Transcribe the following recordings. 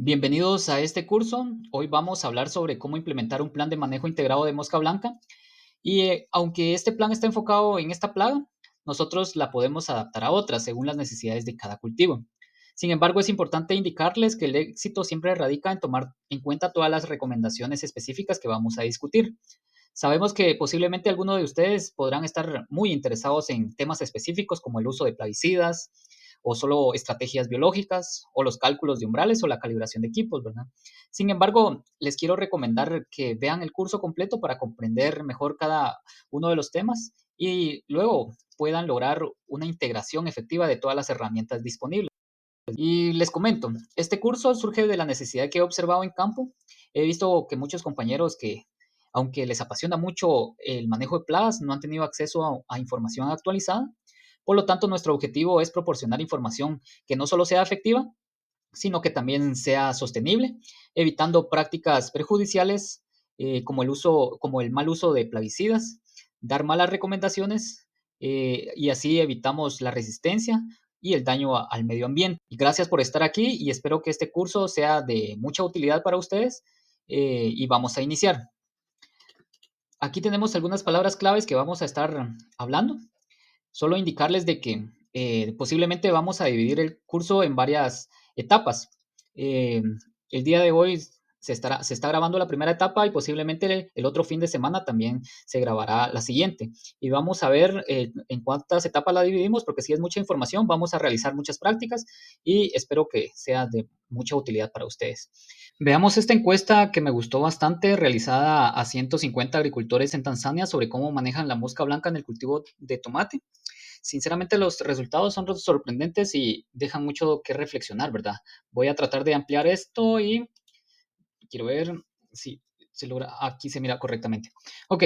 Bienvenidos a este curso. Hoy vamos a hablar sobre cómo implementar un plan de manejo integrado de mosca blanca. Aunque este plan está enfocado en esta plaga, nosotros la podemos adaptar a otras según las necesidades de cada cultivo. Sin embargo, es importante indicarles que el éxito siempre radica en tomar en cuenta todas las recomendaciones específicas que vamos a discutir. Sabemos que posiblemente algunos de ustedes podrán estar muy interesados en temas específicos como el uso de plaguicidas o solo estrategias biológicas o los cálculos de umbrales o la calibración de equipos, ¿verdad? Sin embargo, les quiero recomendar que vean el curso completo para comprender mejor cada uno de los temas y luego puedan lograr una integración efectiva de todas las herramientas disponibles. Y les comento, este curso surge de la necesidad que he observado en campo. He visto que muchos compañeros que, aunque les apasiona mucho el manejo de plagas, no han tenido acceso a información actualizada. Por lo tanto, nuestro objetivo es proporcionar información que no solo sea efectiva, sino que también sea sostenible, evitando prácticas perjudiciales como el mal uso de plaguicidas, dar malas recomendaciones y así evitamos la resistencia y el daño al medio ambiente. Y gracias por estar aquí y espero que este curso sea de mucha utilidad para ustedes y vamos a iniciar. Aquí tenemos algunas palabras claves que vamos a estar hablando. Solo indicarles de que posiblemente vamos a dividir el curso en varias etapas. Eh, el día de hoy se está grabando la primera etapa y posiblemente el otro fin de semana también se grabará la siguiente. Y vamos a ver en cuántas etapas la dividimos, porque si es mucha información, vamos a realizar muchas prácticas y espero que sea de mucha utilidad para ustedes. Veamos esta encuesta que me gustó bastante, realizada a 150 agricultores en Tanzania sobre cómo manejan la mosca blanca en el cultivo de tomate. Sinceramente, los resultados son sorprendentes y dejan mucho que reflexionar, ¿verdad? Voy a tratar de ampliar esto y quiero ver si se logra. Aquí se mira correctamente. Ok.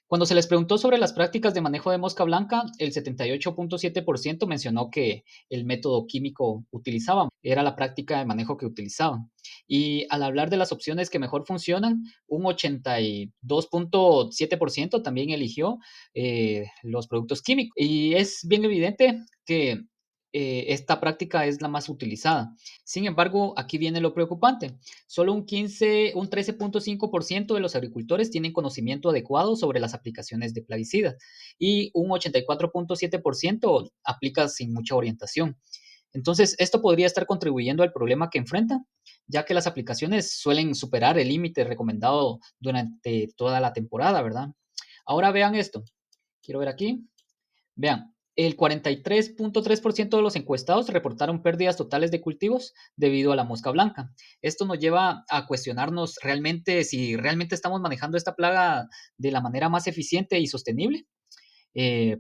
Cuando se les preguntó sobre las prácticas de manejo de mosca blanca, el 78.7% mencionó que el método químico utilizaban era la práctica de manejo que utilizaban. Y al hablar de las opciones que mejor funcionan, un 82.7% también eligió los productos químicos. Y es bien evidente que esta práctica es la más utilizada. Sin embargo, aquí viene lo preocupante. Solo un 13.5% de los agricultores tienen conocimiento adecuado sobre las aplicaciones de plaguicidas y un 84.7% aplica sin mucha orientación. Entonces, esto podría estar contribuyendo al problema que enfrentan, ya que las aplicaciones suelen superar el límite recomendado durante toda la temporada, ¿verdad? Ahora vean esto. Quiero ver aquí. Vean, el 43.3% de los encuestados reportaron pérdidas totales de cultivos debido a la mosca blanca. Esto nos lleva a cuestionarnos realmente si realmente estamos manejando esta plaga de la manera más eficiente y sostenible.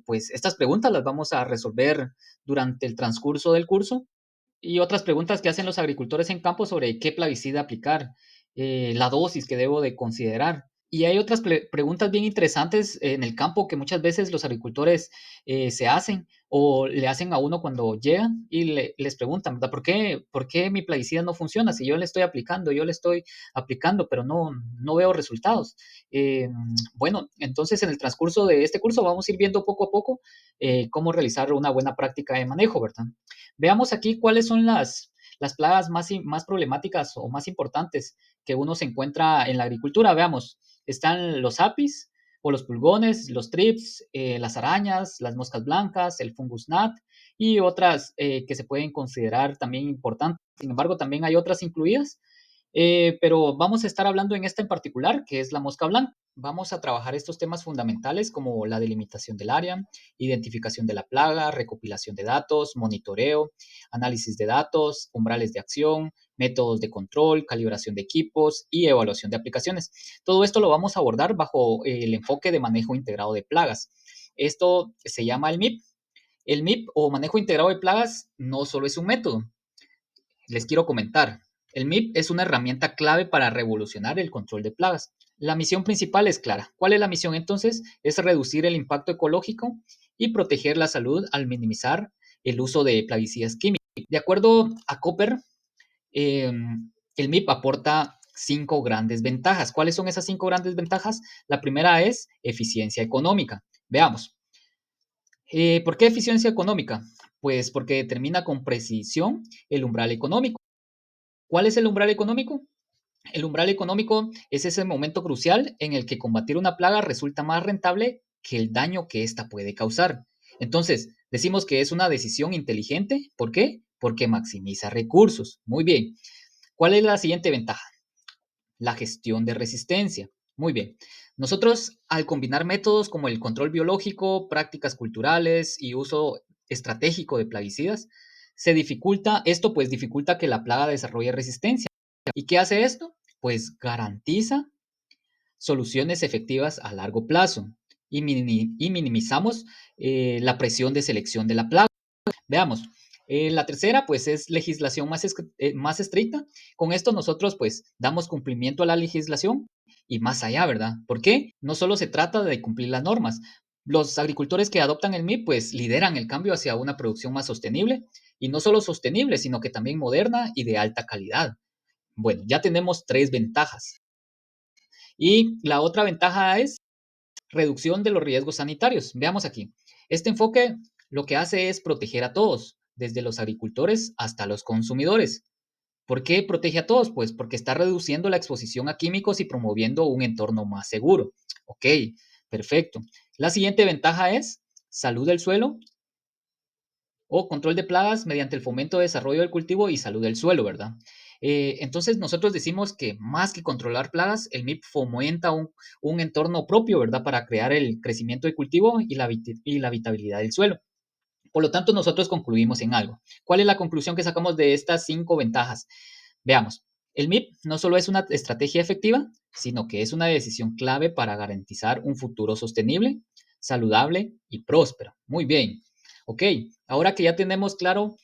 Pues estas preguntas las vamos a resolver durante el transcurso del curso y otras preguntas que hacen los agricultores en campo sobre qué plaguicida aplicar, la dosis que debo de considerar. Y hay otras preguntas bien interesantes en el campo que muchas veces los agricultores se hacen o le hacen a uno cuando llegan y les preguntan, ¿verdad? ¿Por qué mi plaguicida no funciona? Si yo le estoy aplicando, pero no veo resultados. Eh, bueno, entonces en el transcurso de este curso vamos a ir viendo poco a poco cómo realizar una buena práctica de manejo, ¿verdad? Veamos aquí cuáles son las plagas más problemáticas o más importantes que uno se encuentra en la agricultura. Veamos, están los apis o los pulgones, los trips, las arañas, las moscas blancas, el fungus gnat y otras que se pueden considerar también importantes. Sin embargo, también hay otras incluidas, pero vamos a estar hablando en esta en particular, que es la mosca blanca. Vamos a trabajar estos temas fundamentales como la delimitación del área, identificación de la plaga, recopilación de datos, monitoreo, análisis de datos, umbrales de acción, métodos de control, calibración de equipos y evaluación de aplicaciones. Todo esto lo vamos a abordar bajo el enfoque de manejo integrado de plagas. Esto se llama el MIP. El MIP o manejo integrado de plagas no solo es un método, les quiero comentar. El MIP es una herramienta clave para revolucionar el control de plagas. La misión principal es clara. ¿Cuál es la misión entonces? Es reducir el impacto ecológico y proteger la salud al minimizar el uso de plaguicidas químicas. De acuerdo a Copper, eh, el MIP aporta 5 grandes ventajas. ¿Cuáles son esas 5 grandes ventajas? La primera es eficiencia económica. Veamos. ¿Por qué eficiencia económica? Pues porque determina con precisión el umbral económico. ¿Cuál es el umbral económico? El umbral económico es ese momento crucial en el que combatir una plaga resulta más rentable que el daño que ésta puede causar. Entonces, decimos que es una decisión inteligente. ¿Por qué? Porque maximiza recursos. Muy bien. ¿Cuál es la siguiente ventaja? La gestión de resistencia. Muy bien. Nosotros, al combinar métodos como el control biológico, prácticas culturales y uso estratégico de plaguicidas, esto pues dificulta que la plaga desarrolle resistencia. ¿Y qué hace esto? Pues garantiza soluciones efectivas a largo plazo y minimizamos la presión de selección de la plaga. Veamos, la tercera, pues, es legislación más estricta. Con esto nosotros, pues, damos cumplimiento a la legislación y más allá, ¿verdad? ¿Por qué? No solo se trata de cumplir las normas. Los agricultores que adoptan el MIP, pues, lideran el cambio hacia una producción más sostenible y no solo sostenible, sino que también moderna y de alta calidad. Bueno, ya tenemos tres ventajas. Y la otra ventaja es reducción de los riesgos sanitarios. Veamos aquí. Este enfoque lo que hace es proteger a todos, desde los agricultores hasta los consumidores. ¿Por qué protege a todos? Pues porque está reduciendo la exposición a químicos y promoviendo un entorno más seguro. Ok, perfecto. La siguiente ventaja es salud del suelo o control de plagas mediante el fomento de desarrollo del cultivo y salud del suelo, ¿verdad? Entonces nosotros decimos que más que controlar plagas, el MIP fomenta un entorno propio, ¿verdad? Para crear el crecimiento del cultivo y la habitabilidad del suelo. Por lo tanto, nosotros concluimos en algo. ¿Cuál es la conclusión que sacamos de estas 5 ventajas? Veamos, el MIP no solo es una estrategia efectiva, sino que es una decisión clave para garantizar un futuro sostenible, saludable y próspero. Muy bien. Ok, ahora que ya tenemos claro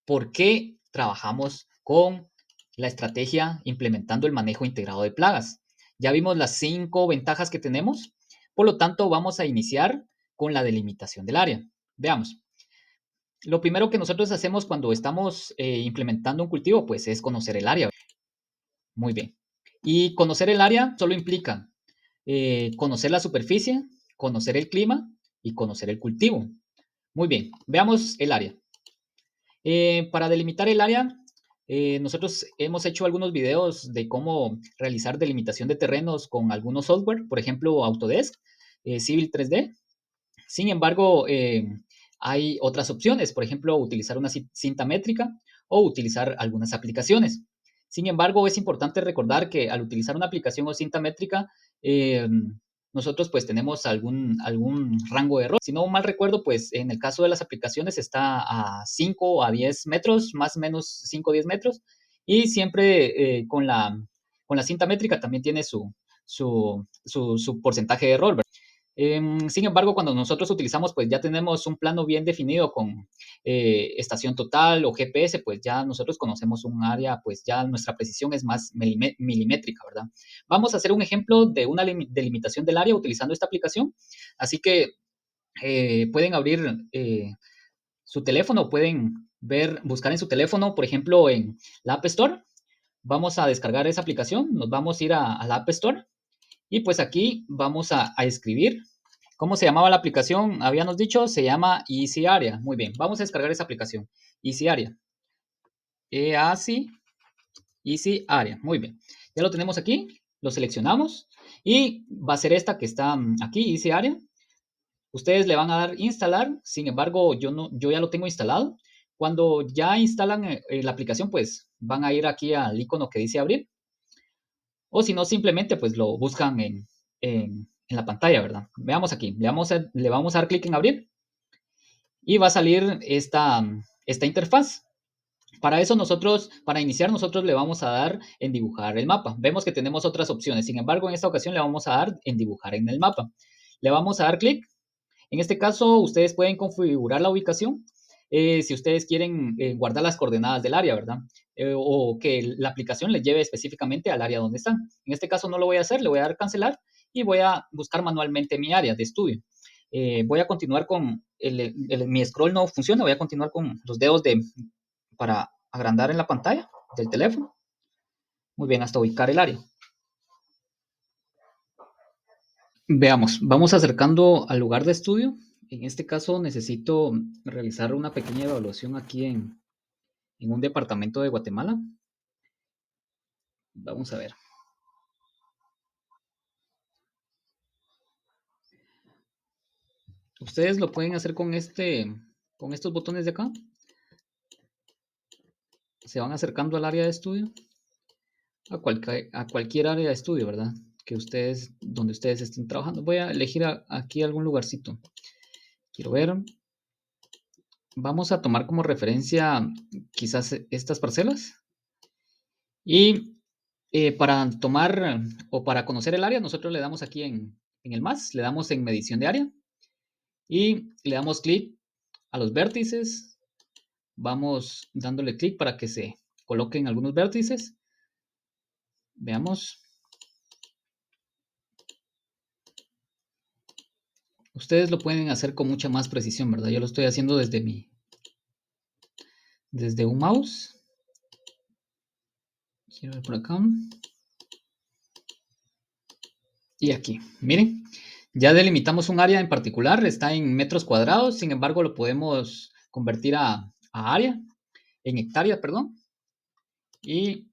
por qué trabajamos con la estrategia implementando el manejo integrado de plagas. Ya vimos las 5 ventajas que tenemos, por lo tanto vamos a iniciar con la delimitación del área. Veamos. Lo primero que nosotros hacemos cuando estamos implementando un cultivo, pues es conocer el área. Muy bien. Y conocer el área solo implica conocer la superficie, conocer el clima y conocer el cultivo. Muy bien, veamos el área. Para delimitar el área, nosotros hemos hecho algunos videos de cómo realizar delimitación de terrenos con algunos software, por ejemplo, Autodesk, Civil 3D. Sin embargo, hay otras opciones, por ejemplo, utilizar una cinta métrica o utilizar algunas aplicaciones. Sin embargo, es importante recordar que al utilizar una aplicación o cinta métrica, eh, nosotros pues tenemos algún rango de error. Si no mal recuerdo, pues en el caso de las aplicaciones está a 5 a 10 metros, más o menos 5 o 10 metros, y siempre con la cinta métrica también tiene su porcentaje de error, ¿verdad? Sin embargo, cuando nosotros utilizamos, pues ya tenemos un plano bien definido con estación total o GPS, pues ya nosotros conocemos un área, pues ya nuestra precisión es más milimétrica, ¿verdad? Vamos a hacer un ejemplo de una delimitación del área utilizando esta aplicación. Así que pueden abrir su teléfono, pueden buscar en su teléfono, por ejemplo, en la App Store. Vamos a descargar esa aplicación, nos vamos a ir a la App Store y pues aquí vamos a escribir. ¿Cómo se llamaba la aplicación? Habíamos dicho, se llama Easy Area. Muy bien, vamos a descargar esa aplicación. Easy Area. EASY, Easy Area. Muy bien. Ya lo tenemos aquí, lo seleccionamos y va a ser esta que está aquí, Easy Area. Ustedes le van a dar instalar, sin embargo, yo ya lo tengo instalado. Cuando ya instalan la aplicación, pues van a ir aquí al icono que dice abrir. O si no, simplemente pues lo buscan en la pantalla, ¿verdad? Veamos aquí, le vamos a dar clic en abrir y va a salir esta interfaz. Para eso nosotros, para iniciar, nosotros le vamos a dar en dibujar el mapa. Vemos que tenemos otras opciones, sin embargo, en esta ocasión le vamos a dar en dibujar en el mapa. Le vamos a dar clic. En este caso, ustedes pueden configurar la ubicación si ustedes quieren guardar las coordenadas del área, ¿verdad? O que la aplicación les lleve específicamente al área donde están. En este caso no lo voy a hacer, le voy a dar cancelar y voy a buscar manualmente mi área de estudio. Voy a continuar con mi scroll no funciona, voy a continuar con los dedos para agrandar en la pantalla del teléfono. Muy bien, hasta ubicar el área. Veamos, vamos acercando al lugar de estudio. En este caso necesito realizar una pequeña evaluación aquí en un departamento de Guatemala. Vamos a ver. Ustedes lo pueden hacer con estos botones de acá. Se van acercando al área de estudio, a cualquier área de estudio, ¿verdad? Que ustedes, donde ustedes estén trabajando. Voy a elegir aquí algún lugarcito. Quiero ver. Vamos a tomar como referencia quizás estas parcelas. Y para tomar o para conocer el área, nosotros le damos aquí en el más, le damos en medición de área y le damos clic a los vértices. Vamos dándole clic para que se coloquen algunos vértices. Veamos. Ustedes lo pueden hacer con mucha más precisión, ¿verdad? Yo lo estoy haciendo desde un mouse. Quiero ver por acá. Y aquí, miren, ya delimitamos un área en particular, está en metros cuadrados, sin embargo lo podemos convertir a área, en hectárea, perdón. Y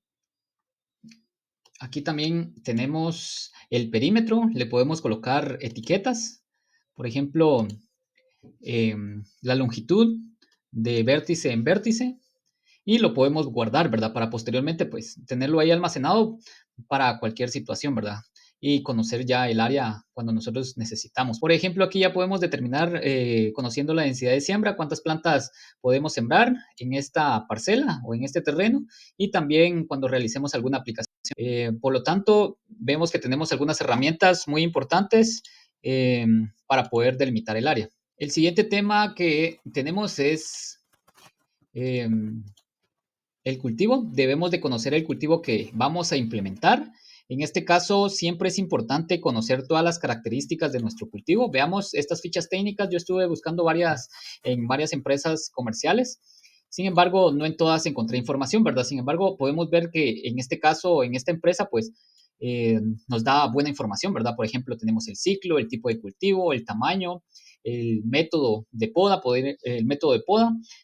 aquí también tenemos el perímetro, le podemos colocar etiquetas, por ejemplo, la longitud de vértice en vértice y lo podemos guardar, ¿verdad? Para posteriormente, pues, tenerlo ahí almacenado para cualquier situación, ¿verdad? Y conocer ya el área cuando nosotros necesitamos. Por ejemplo, aquí ya podemos determinar, conociendo la densidad de siembra, cuántas plantas podemos sembrar en esta parcela o en este terreno y también cuando realicemos alguna aplicación. Por lo tanto, vemos que tenemos algunas herramientas muy importantes para poder delimitar el área. El siguiente tema que tenemos es eh, el cultivo. Debemos de conocer el cultivo que vamos a implementar. En este caso, siempre es importante conocer todas las características de nuestro cultivo. Veamos estas fichas técnicas. Yo estuve buscando en varias empresas comerciales. Sin embargo, no en todas encontré información, ¿verdad? Sin embargo, podemos ver que en este caso, en esta empresa, pues nos da buena información, ¿verdad? Por ejemplo, tenemos el ciclo, el tipo de cultivo, el tamaño, el método de poda,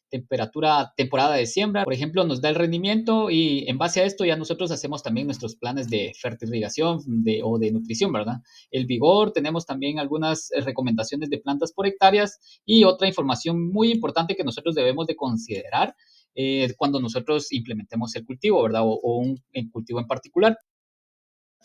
temperatura, temporada de siembra, por ejemplo, nos da el rendimiento y en base a esto ya nosotros hacemos también nuestros planes de fertilización o de nutrición, ¿verdad? El vigor, tenemos también algunas recomendaciones de plantas por hectáreas y otra información muy importante que nosotros debemos de considerar cuando nosotros implementemos el cultivo, ¿verdad? O un cultivo en particular.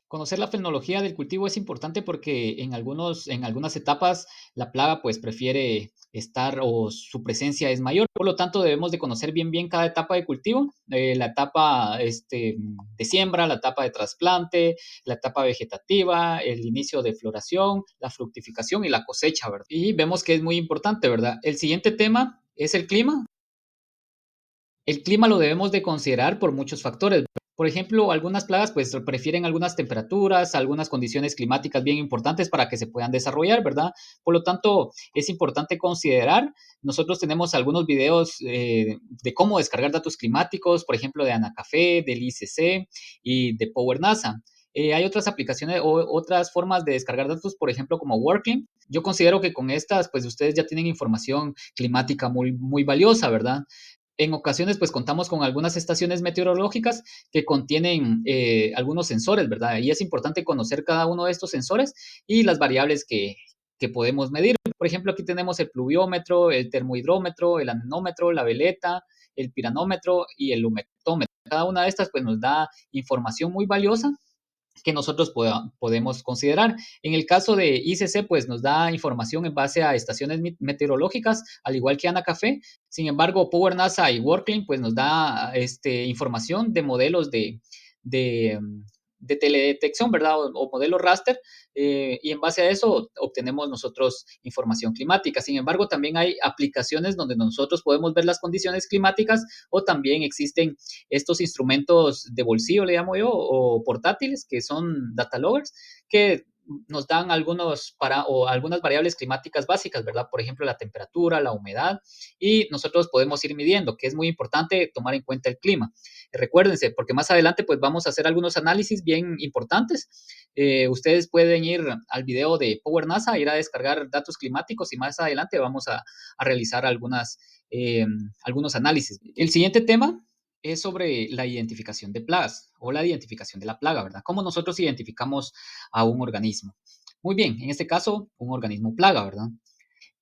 Conocer la fenología del cultivo es importante porque en algunas etapas la plaga pues prefiere estar o su presencia es mayor. Por lo tanto, debemos de conocer bien cada etapa de cultivo, la etapa de siembra, la etapa de trasplante, la etapa vegetativa, el inicio de floración, la fructificación y la cosecha, ¿verdad? Y vemos que es muy importante, ¿verdad? El siguiente tema es el clima. El clima lo debemos de considerar por muchos factores. Por ejemplo, algunas plagas pues prefieren algunas temperaturas, algunas condiciones climáticas bien importantes para que se puedan desarrollar, ¿verdad? Por lo tanto, es importante considerar. Nosotros tenemos algunos videos de cómo descargar datos climáticos, por ejemplo, de Anacafé, del ICC y de Power NASA. Hay otras aplicaciones o otras formas de descargar datos, por ejemplo, como Worklim. Yo considero que con estas, pues ustedes ya tienen información climática muy valiosa, ¿verdad? En ocasiones, pues contamos con algunas estaciones meteorológicas que contienen algunos sensores, ¿verdad? Y es importante conocer cada uno de estos sensores y las variables que podemos medir. Por ejemplo, aquí tenemos el pluviómetro, el termohidrómetro, el anemómetro, la veleta, el piranómetro y el humetómetro. Cada una de estas, pues, nos da información muy valiosa que nosotros podemos considerar. En el caso de ICC, pues nos da información en base a estaciones meteorológicas, al igual que Anacafé. Sin embargo, Power NASA y Workling, pues nos da información de modelos de, de teledetección, ¿verdad? O modelos raster, y en base a eso obtenemos nosotros información climática. Sin embargo, también hay aplicaciones donde nosotros podemos ver las condiciones climáticas o también existen estos instrumentos de bolsillo, le llamo yo, o portátiles, que son data loggers, que nos dan algunas variables climáticas básicas, ¿verdad? Por ejemplo, la temperatura, la humedad, y nosotros podemos ir midiendo, que es muy importante tomar en cuenta el clima. Recuérdense, porque más adelante pues vamos a hacer algunos análisis bien importantes. Ustedes pueden ir al video de Power NASA, ir a descargar datos climáticos y más adelante vamos a realizar algunos análisis. El siguiente tema es sobre la identificación de plagas o la identificación de la plaga, ¿verdad? ¿Cómo nosotros identificamos a un organismo? Muy bien, en este caso, un organismo plaga, ¿verdad?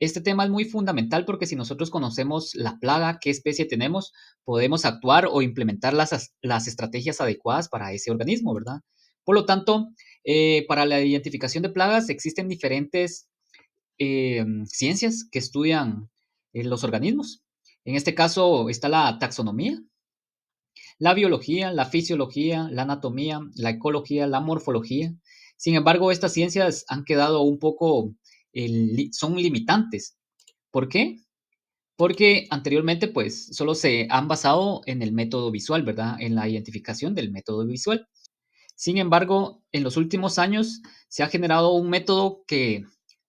Este tema es muy fundamental porque si nosotros conocemos la plaga, qué especie tenemos, podemos actuar o implementar las estrategias adecuadas para ese organismo, ¿verdad? Por lo tanto, para la identificación de plagas existen diferentes ciencias que estudian los organismos. En este caso está la taxonomía, la biología, la fisiología, la anatomía, la ecología, la morfología. Sin embargo, estas ciencias han quedado un poco, son limitantes. ¿Por qué? Porque anteriormente, pues, solo se han basado en el método visual, ¿verdad? En la identificación del método visual. Sin embargo, en los últimos años se ha generado un método que,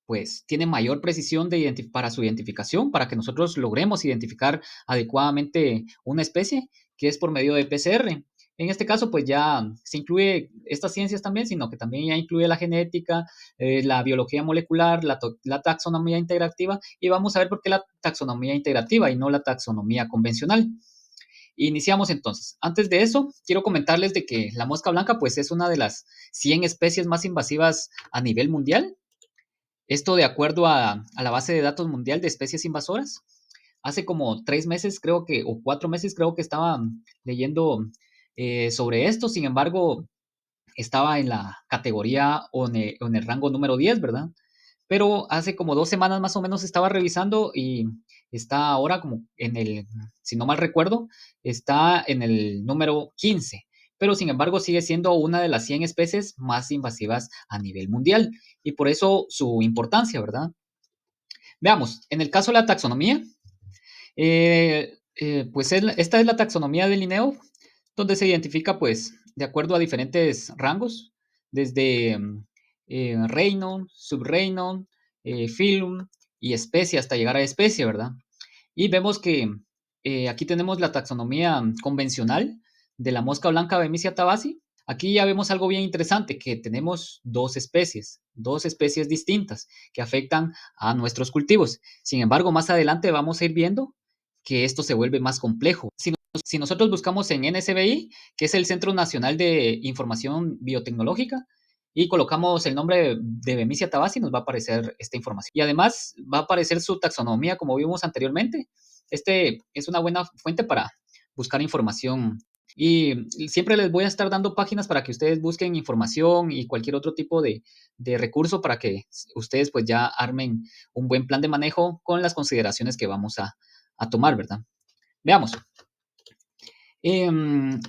pues, tiene mayor precisión para su identificación, para que nosotros logremos identificar adecuadamente una especie, que es por medio de PCR. En este caso, pues ya se incluye estas ciencias también, sino que también ya incluye la genética, la biología molecular, la taxonomía integrativa, y vamos a ver por qué la taxonomía integrativa y no la taxonomía convencional. Iniciamos entonces. Antes de eso, quiero comentarles de que la mosca blanca pues es una de las 100 especies más invasivas a nivel mundial. Esto de acuerdo a la base de datos mundial de especies invasoras. Hace como 3 meses creo que, o 4 meses creo que estaba leyendo sobre esto. Sin embargo, estaba en la categoría o en el rango número 10, ¿verdad? Pero hace como 2 semanas más o menos estaba revisando y está ahora como en el, si no mal recuerdo, está en el número 15, pero sin embargo sigue siendo una de las 100 especies más invasivas a nivel mundial y por eso su importancia, ¿verdad? Veamos, en el caso de la taxonomía, pues esta es la taxonomía de Linneo, donde se identifica pues de acuerdo a diferentes rangos, desde reino, subreino, filum y especie hasta llegar a especie, ¿verdad? Y vemos que aquí tenemos la taxonomía convencional de la mosca blanca Bemisia tabaci. Aquí ya vemos algo bien interesante, que tenemos dos especies distintas que afectan a nuestros cultivos. Sin embargo, más adelante vamos a ir viendo que esto se vuelve más complejo. Si nosotros buscamos en NSBI, que es el Centro Nacional de Información Biotecnológica, y colocamos el nombre de Bemisia tabaci, nos va a aparecer esta información. Y además va a aparecer su taxonomía, como vimos anteriormente. Este es una buena fuente para buscar información. Y siempre les voy a estar dando páginas para que ustedes busquen información y cualquier otro tipo de recurso para que ustedes pues ya armen un buen plan de manejo con las consideraciones que vamos a tomar, ¿verdad? Veamos.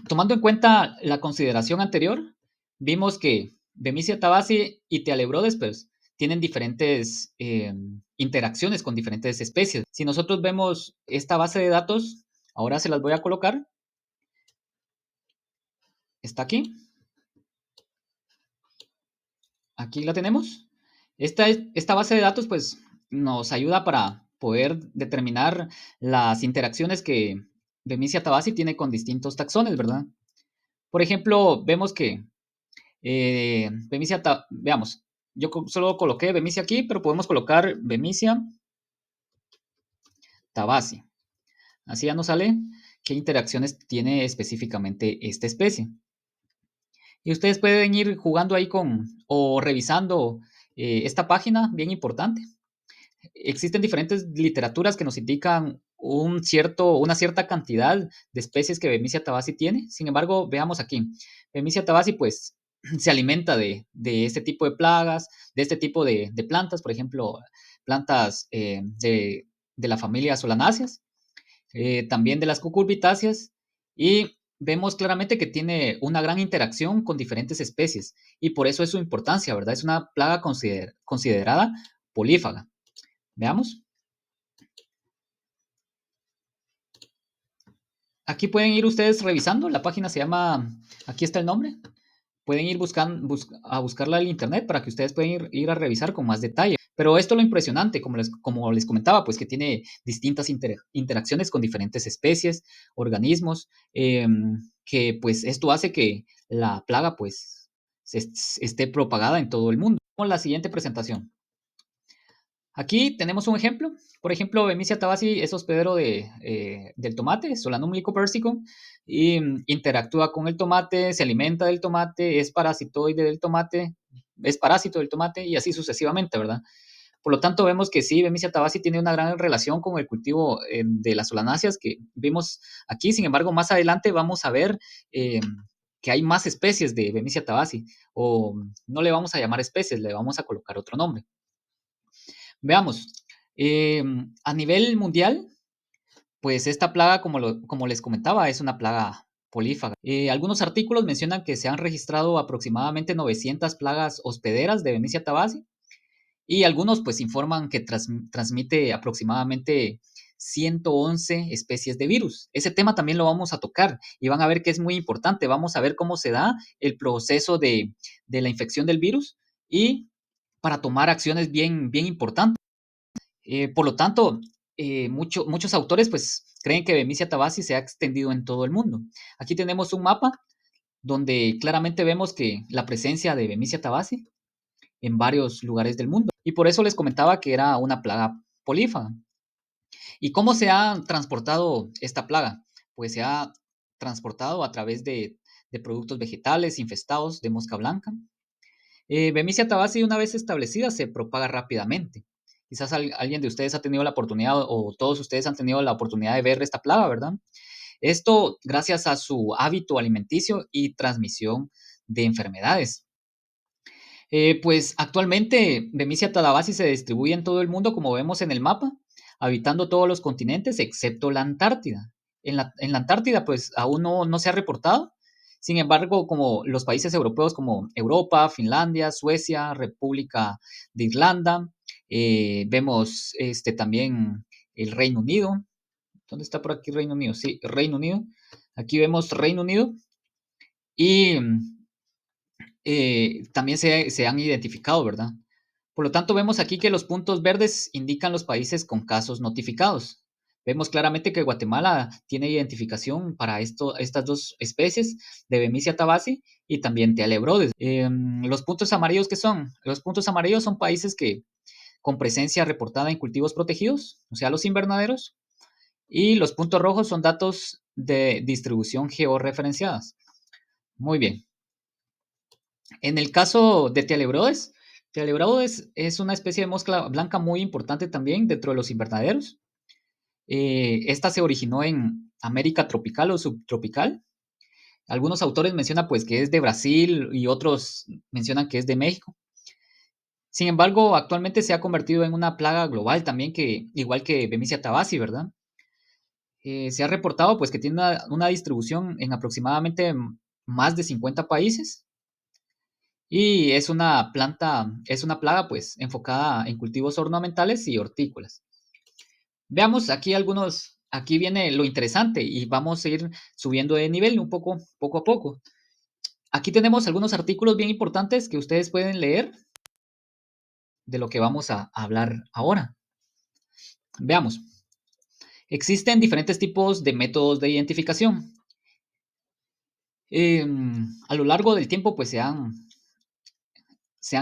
Tomando en cuenta la consideración anterior, vimos que Bemisia tabaci y Tealebrodes pues, tienen diferentes interacciones con diferentes especies. Si nosotros vemos esta base de datos, ahora se las voy a colocar. Está aquí. Aquí la tenemos. Esta base de datos pues, nos ayuda para poder determinar las interacciones que Bemisia tabaci tiene con distintos taxones, ¿verdad? Por ejemplo, vemos que veamos, yo solo coloqué Bemisia aquí, pero podemos colocar Bemisia tabaci. Así ya nos sale qué interacciones tiene específicamente esta especie. Y ustedes pueden ir jugando ahí o revisando esta página, bien importante. Existen diferentes literaturas que nos indican una cierta cantidad de especies que Bemisia tabaci tiene. Sin embargo, veamos aquí. Bemisia tabaci, pues, se alimenta de este tipo de plagas, de este tipo de plantas, por ejemplo, plantas de la familia Solanáceas, también de las cucurbitáceas, y vemos claramente que tiene una gran interacción con diferentes especies, y por eso es su importancia, ¿verdad? Es una plaga considerada polífaga. Veamos. Aquí pueden ir ustedes revisando, la página se llama, aquí está el nombre, pueden ir a buscarla en internet para que ustedes puedan ir a revisar con más detalle. Pero esto es lo impresionante, como les comentaba, pues que tiene distintas interacciones con diferentes especies, organismos, que pues esto hace que la plaga pues esté propagada en todo el mundo. Con la siguiente presentación. Aquí tenemos un ejemplo. Por ejemplo, Bemisia tabaci es hospedero del tomate, Solanum lycopersicum, y interactúa con el tomate, se alimenta del tomate, es parasitoide del tomate, es parásito del tomate y así sucesivamente, ¿verdad? Por lo tanto, vemos que sí, Bemisia tabaci tiene una gran relación con el cultivo de las solanáceas que vimos aquí. Sin embargo, más adelante vamos a ver eh, que hay más especies de Bemisia tabaci, o no le vamos a llamar especies, le vamos a colocar otro nombre. Veamos, a nivel mundial, pues esta plaga, como les comentaba, es una plaga polífaga. Algunos artículos mencionan que se han registrado aproximadamente 900 plagas hospederas de Bemisia tabaci y algunos pues informan que transmite aproximadamente 111 especies de virus. Ese tema también lo vamos a tocar y van a ver que es muy importante. Vamos a ver cómo se da el proceso de la infección del virus y para tomar acciones bien importantes. Por lo tanto, muchos autores pues creen que Bemisia tabaci se ha extendido en todo el mundo. Aquí tenemos un mapa donde claramente vemos que la presencia de Bemisia tabaci en varios lugares del mundo. Y por eso les comentaba que era una plaga polífaga. ¿Y cómo se ha transportado esta plaga? Pues se ha transportado a través de productos vegetales infestados de mosca blanca. Bemisia tabaci, una vez establecida, se propaga rápidamente. Quizás alguien de ustedes ha tenido la oportunidad o todos ustedes han tenido la oportunidad de ver esta plaga, ¿verdad? Esto gracias a su hábito alimenticio y transmisión de enfermedades. Pues actualmente Bemisia tabaci se distribuye en todo el mundo, como vemos en el mapa, habitando todos los continentes excepto la Antártida. En la Antártida, pues aún no se ha reportado. Sin embargo, como los países europeos como Europa, Finlandia, Suecia, República de Irlanda, vemos también el Reino Unido. ¿Dónde está por aquí Reino Unido? Sí, Reino Unido. Aquí vemos Reino Unido y también se han identificado, ¿verdad? Por lo tanto, vemos aquí que los puntos verdes indican los países con casos notificados. Vemos claramente que Guatemala tiene identificación para estas dos especies de Bemisia tabaci y también Tealebrodes. Los puntos amarillos, ¿qué son? Los puntos amarillos son países que con presencia reportada en cultivos protegidos, o sea, los invernaderos, y los puntos rojos son datos de distribución georreferenciadas. Muy bien. En el caso de Tealebrodes es una especie de mosca blanca muy importante también dentro de los invernaderos. Esta se originó en América tropical o subtropical. Algunos autores mencionan pues que es de Brasil y otros mencionan que es de México. Sin embargo, actualmente se ha convertido en una plaga global también, que igual que Bemisia tabaci, ¿verdad? Se ha reportado pues que tiene una distribución en aproximadamente más de 50 países. Y es una plaga pues enfocada en cultivos ornamentales y hortícolas. Veamos aquí viene lo interesante y vamos a ir subiendo de nivel poco a poco. Aquí tenemos algunos artículos bien importantes que ustedes pueden leer de lo que vamos a hablar ahora. Veamos. Existen diferentes tipos de métodos de identificación. A lo largo del tiempo pues se han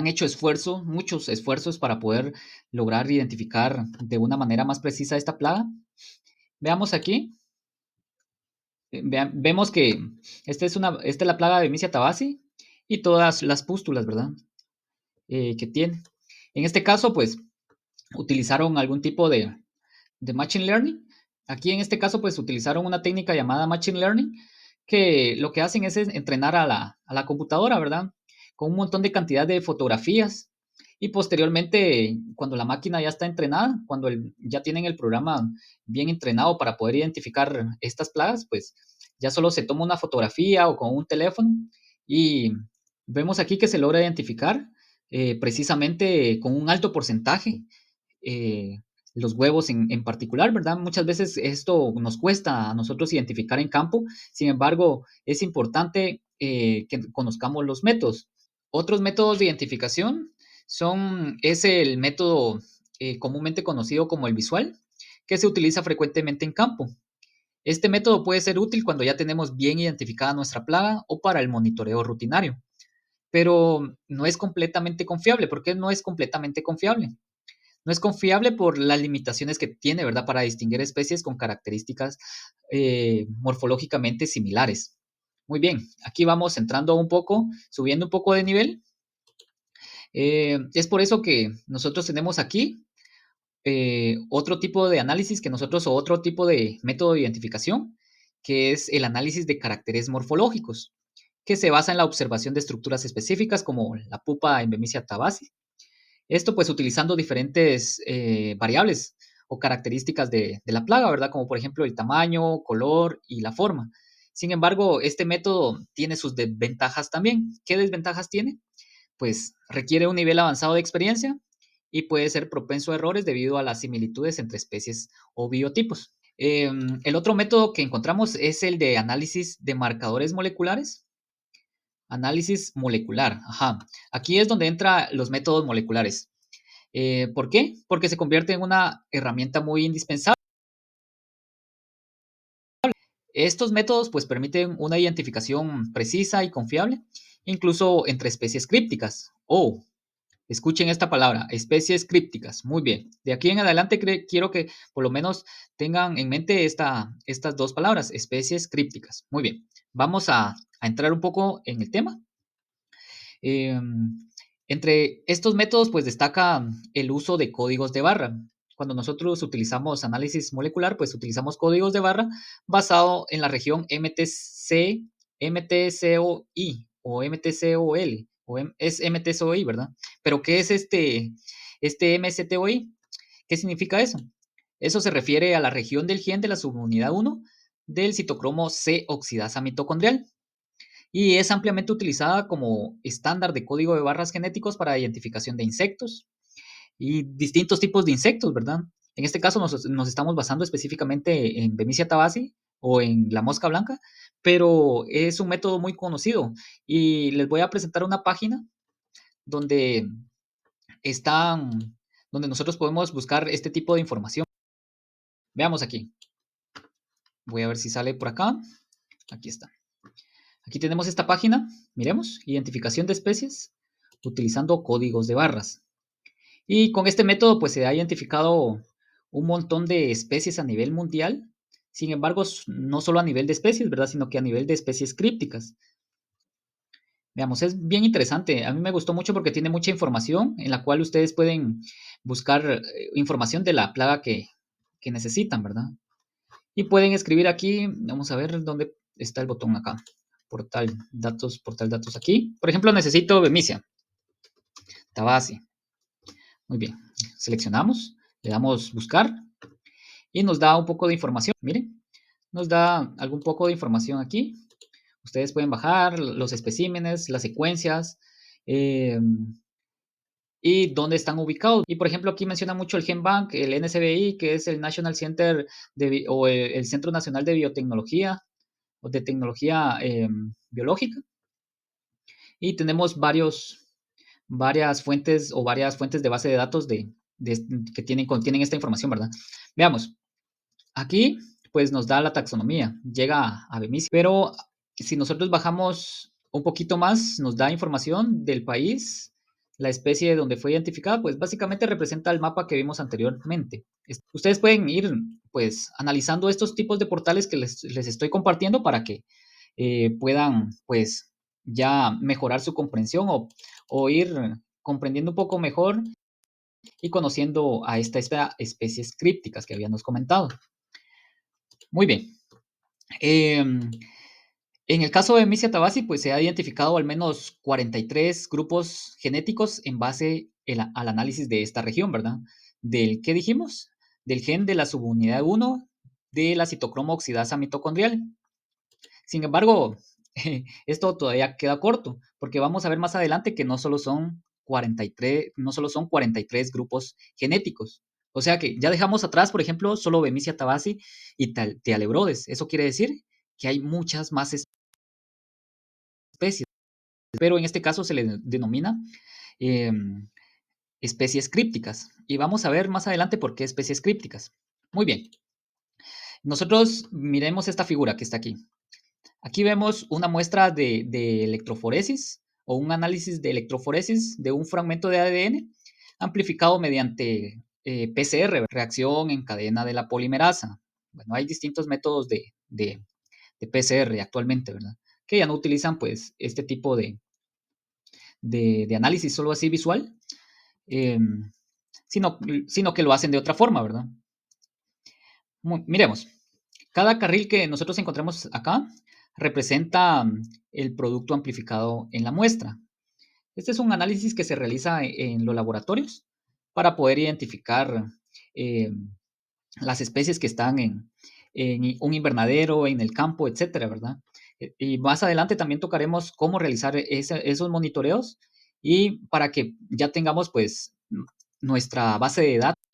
hecho muchos esfuerzos para poder lograr identificar de una manera más precisa esta plaga. Veamos aquí. Vemos que esta es la plaga de Bemisia tabaci y todas las pústulas, ¿verdad? Que tiene. En este caso, pues, utilizaron algún tipo de Machine Learning. Aquí en este caso, pues, utilizaron una técnica llamada Machine Learning, que lo que hacen es entrenar a la computadora, ¿verdad? Con un montón de cantidad de fotografías. Y posteriormente, cuando la máquina ya está entrenada, cuando ya tienen el programa bien entrenado para poder identificar estas plagas, pues ya solo se toma una fotografía o con un teléfono y vemos aquí que se logra identificar precisamente con un alto porcentaje eh, los huevos en particular, ¿verdad? Muchas veces esto nos cuesta a nosotros identificar en campo, sin embargo, es importante que conozcamos los métodos. Otros métodos de identificación es el método comúnmente conocido como el visual, que se utiliza frecuentemente en campo. Este método puede ser útil cuando ya tenemos bien identificada nuestra plaga o para el monitoreo rutinario, pero no es completamente confiable. ¿Por qué no es completamente confiable? No es confiable por las limitaciones que tiene, ¿verdad? Para distinguir especies con características morfológicamente similares. Muy bien, aquí vamos entrando un poco, subiendo un poco de nivel. Es por eso que nosotros tenemos aquí otro tipo de análisis que nosotros, o otro tipo de método de identificación, que es el análisis de caracteres morfológicos, que se basa en la observación de estructuras específicas como la pupa en Bemisia tabaci. Esto pues utilizando diferentes variables o características de la plaga, ¿verdad? Como por ejemplo el tamaño, color y la forma. Sin embargo, este método tiene sus desventajas también. ¿Qué desventajas tiene? Pues requiere un nivel avanzado de experiencia y puede ser propenso a errores debido a las similitudes entre especies o biotipos. El otro método que encontramos es el de análisis de marcadores moleculares. Análisis molecular, ajá. Aquí es donde entran los métodos moleculares. ¿Por qué? Porque se convierte en una herramienta muy indispensable. Estos métodos pues permiten una identificación precisa y confiable, incluso entre especies crípticas. Oh, escuchen esta palabra, especies crípticas. Muy bien. De aquí en adelante quiero que por lo menos tengan en mente estas dos palabras, especies crípticas. Muy bien. Vamos a entrar un poco en el tema. Eh, Entre estos métodos, pues destaca el uso de códigos de barra. Cuando nosotros utilizamos análisis molecular, pues utilizamos códigos de barra basado en la región MTC, MTCOI o MTCOL, es MTCOI, ¿verdad? Pero ¿qué es este MCTOI? ¿Qué significa eso? Eso se refiere a la región del gen de la subunidad 1 del citocromo C oxidasa mitocondrial y es ampliamente utilizada como estándar de código de barras genéticos para identificación de insectos y distintos tipos de insectos, ¿verdad? En este caso nos estamos basando específicamente en Bemisia tabaci o en la mosca blanca, pero es un método muy conocido y les voy a presentar una página donde están, donde nosotros podemos buscar este tipo de información. Veamos aquí. Voy a ver si sale por acá. Aquí está. Aquí tenemos esta página, miremos, identificación de especies utilizando códigos de barras. Y con este método pues se ha identificado un montón de especies a nivel mundial. Sin embargo, no solo a nivel de especies, ¿verdad? Sino que a nivel de especies crípticas. Veamos, es bien interesante. A mí me gustó mucho porque tiene mucha información en la cual ustedes pueden buscar información de la plaga que necesitan, ¿verdad? Y pueden escribir aquí, vamos a ver dónde está el botón acá. Portal datos aquí. Por ejemplo, necesito Bemisia tabaci. Muy bien, seleccionamos, le damos buscar y nos da un poco de información. Miren, nos da algún poco de información aquí. Ustedes pueden bajar los especímenes, las secuencias y dónde están ubicados. Y por ejemplo, aquí menciona mucho el GenBank, el NCBI, que es el National Center o el Centro Nacional de Biotecnología o de Tecnología Biológica. Y tenemos varias fuentes o varias fuentes de base de datos que contienen esta información, ¿verdad? Veamos, aquí pues nos da la taxonomía, llega a Bemisia, pero si nosotros bajamos un poquito más, nos da información del país, la especie donde fue identificada, pues básicamente representa el mapa que vimos anteriormente. Ustedes pueden ir pues analizando estos tipos de portales que les estoy compartiendo para que puedan pues ya mejorar su comprensión o ir comprendiendo un poco mejor y conociendo a estas especies crípticas que habíamos comentado. Muy bien. En el caso de Mysia tabaci, pues se ha identificado al menos 43 grupos genéticos en base al análisis de esta región, ¿verdad? Del, ¿qué dijimos? Del gen de la subunidad 1 de la citocromo oxidasa mitocondrial. Sin embargo, esto todavía queda corto, porque vamos a ver más adelante que no solo son 43, no solo son 43 grupos genéticos. O sea que ya dejamos atrás, por ejemplo, solo Bemisia tabaci y Tealebrodes. Eso quiere decir que hay muchas más especies, pero en este caso se le denomina eh, especies crípticas. Y vamos a ver más adelante por qué especies crípticas. Muy bien. Nosotros miremos esta figura que está aquí. Aquí vemos una muestra de electroforesis o un análisis de electroforesis de un fragmento de ADN amplificado mediante PCR, reacción en cadena de la polimerasa. Bueno, hay distintos métodos de PCR actualmente, ¿verdad? Que ya no utilizan pues este tipo de análisis solo así visual, eh, sino que lo hacen de otra forma, ¿verdad? Miremos, cada carril que nosotros encontramos acá representa el producto amplificado en la muestra. Este es un análisis que se realiza en los laboratorios para poder identificar eh, las especies que están en un invernadero, en el campo, etcétera, ¿verdad? Y más adelante también tocaremos cómo realizar esos monitoreos y para que ya tengamos pues nuestra base de datos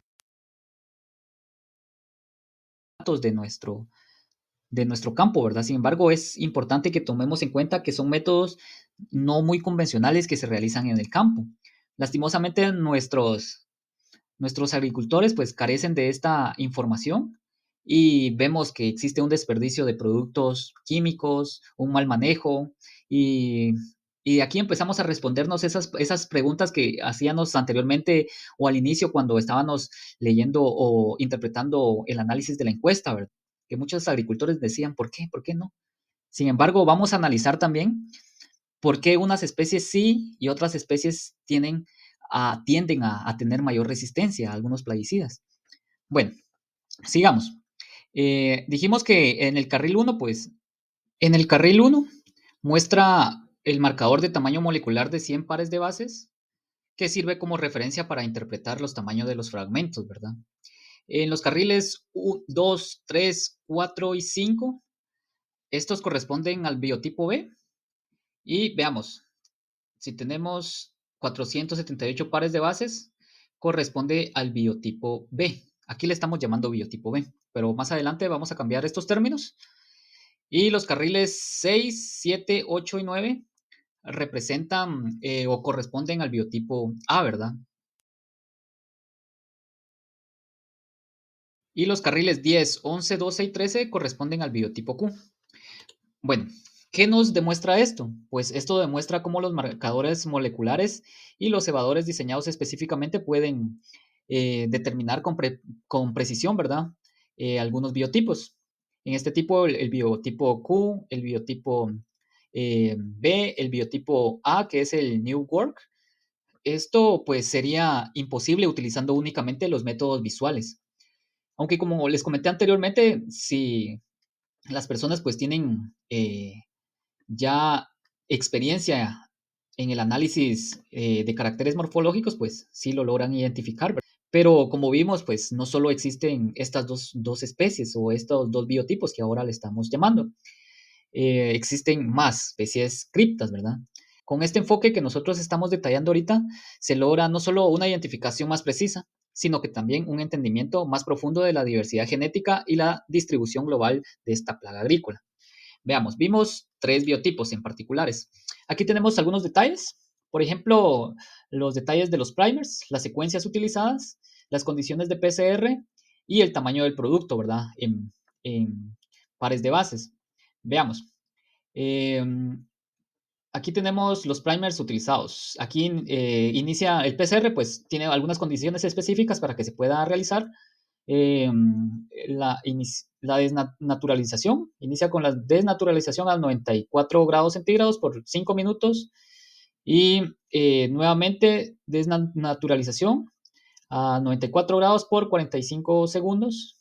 de nuestro campo, ¿verdad? Sin embargo, es importante que tomemos en cuenta que son métodos no muy convencionales que se realizan en el campo. Lastimosamente, nuestros agricultores pues carecen de esta información y vemos que existe un desperdicio de productos químicos, un mal manejo y, y aquí empezamos a respondernos esas preguntas que hacíamos anteriormente o al inicio cuando estábamos leyendo o interpretando el análisis de la encuesta, ¿verdad? Que muchos agricultores decían, ¿por qué? ¿Por qué no? Sin embargo, vamos a analizar también por qué unas especies sí y otras especies tienden a tener mayor resistencia a algunos plaguicidas. Bueno, sigamos. Dijimos que en el carril uno, pues, en el carril uno muestra el marcador de tamaño molecular de 100 pares de bases, que sirve como referencia para interpretar los tamaños de los fragmentos, ¿verdad? En los carriles 2, 3, 4 y 5, estos corresponden al biotipo B. Y veamos, si tenemos 478 pares de bases, corresponde al biotipo B. Aquí le estamos llamando biotipo B, pero más adelante vamos a cambiar estos términos. Y los carriles 6, 7, 8 y 9 representan o corresponden al biotipo A, ¿verdad? Y los carriles 10, 11, 12 y 13 corresponden al biotipo Q. Bueno, ¿qué nos demuestra esto? Pues esto demuestra cómo los marcadores moleculares y los cebadores diseñados específicamente pueden determinar con precisión, ¿verdad? Algunos biotipos. En este tipo, el biotipo Q, el biotipo B, el biotipo A, que es el New Work. Esto pues sería imposible utilizando únicamente los métodos visuales. Aunque como les comenté anteriormente, si las personas pues tienen ya experiencia en el análisis de caracteres morfológicos, pues sí lo logran identificar. Pero como vimos, pues no solo existen estas dos especies o estos dos biotipos que ahora le estamos llamando. Existen más especies criptas, ¿verdad? Con este enfoque que nosotros estamos detallando ahorita, se logra no solo una identificación más precisa, sino que también un entendimiento más profundo de la diversidad genética y la distribución global de esta plaga agrícola. Veamos, vimos tres biotipos en particulares. Aquí tenemos algunos detalles. Por ejemplo, los detalles de los primers, las secuencias utilizadas, las condiciones de PCR y el tamaño del producto, ¿verdad? En pares de bases. Veamos. Eh, Aquí tenemos los primers utilizados. Aquí inicia el PCR, pues tiene algunas condiciones específicas para que se pueda realizar. Eh, la desnaturalización inicia con la desnaturalización a 94 grados centígrados por 5 minutos y nuevamente desnaturalización a 94 grados por 45 segundos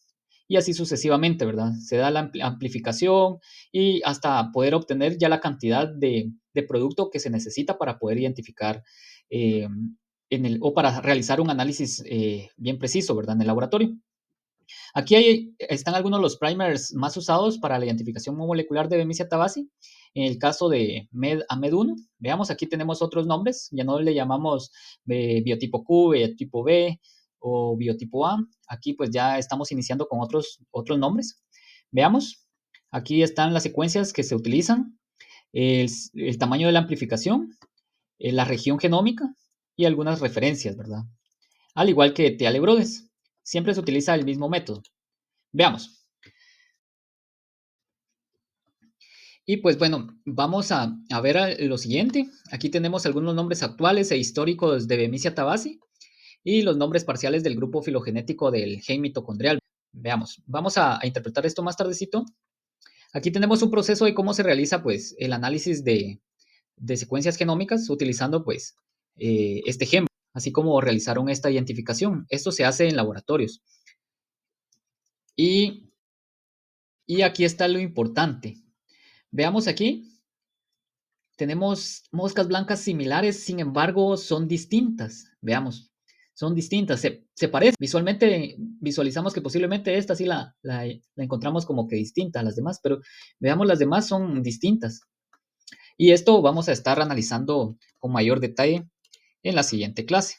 y así sucesivamente, ¿verdad? Se da la amplificación y hasta poder obtener ya la cantidad de producto que se necesita para poder identificar eh, o para realizar un análisis bien preciso, ¿verdad? En el laboratorio. Aquí están algunos de los primers más usados para la identificación molecular de Bemisia tabaci. En el caso de MED-AMED1, veamos, aquí tenemos otros nombres, ya no le llamamos biotipo Q, biotipo B o biotipo A. Aquí pues ya estamos iniciando con otros nombres. Veamos, aquí están las secuencias que se utilizan, el tamaño de la amplificación, la región genómica y algunas referencias, ¿verdad? Al igual que Tealebrodes, siempre se utiliza el mismo método. Veamos. Y pues bueno, vamos a ver lo siguiente. Aquí tenemos algunos nombres actuales e históricos de Bemisia tabaci. y los nombres parciales del grupo filogenético del gen mitocondrial. Veamos, vamos a interpretar esto más tardecito. Aquí tenemos un proceso de cómo se realiza pues, el análisis de secuencias genómicas utilizando pues, este gen, así como realizaron esta identificación. Esto se hace en laboratorios. Y, y aquí está lo importante. Veamos aquí. Tenemos moscas blancas similares, sin embargo, son distintas. Veamos, son distintas, se parecen. Visualmente visualizamos que posiblemente esta sí la encontramos como que distinta a las demás, pero veamos, las demás son distintas. Y esto vamos a estar analizando con mayor detalle en la siguiente clase.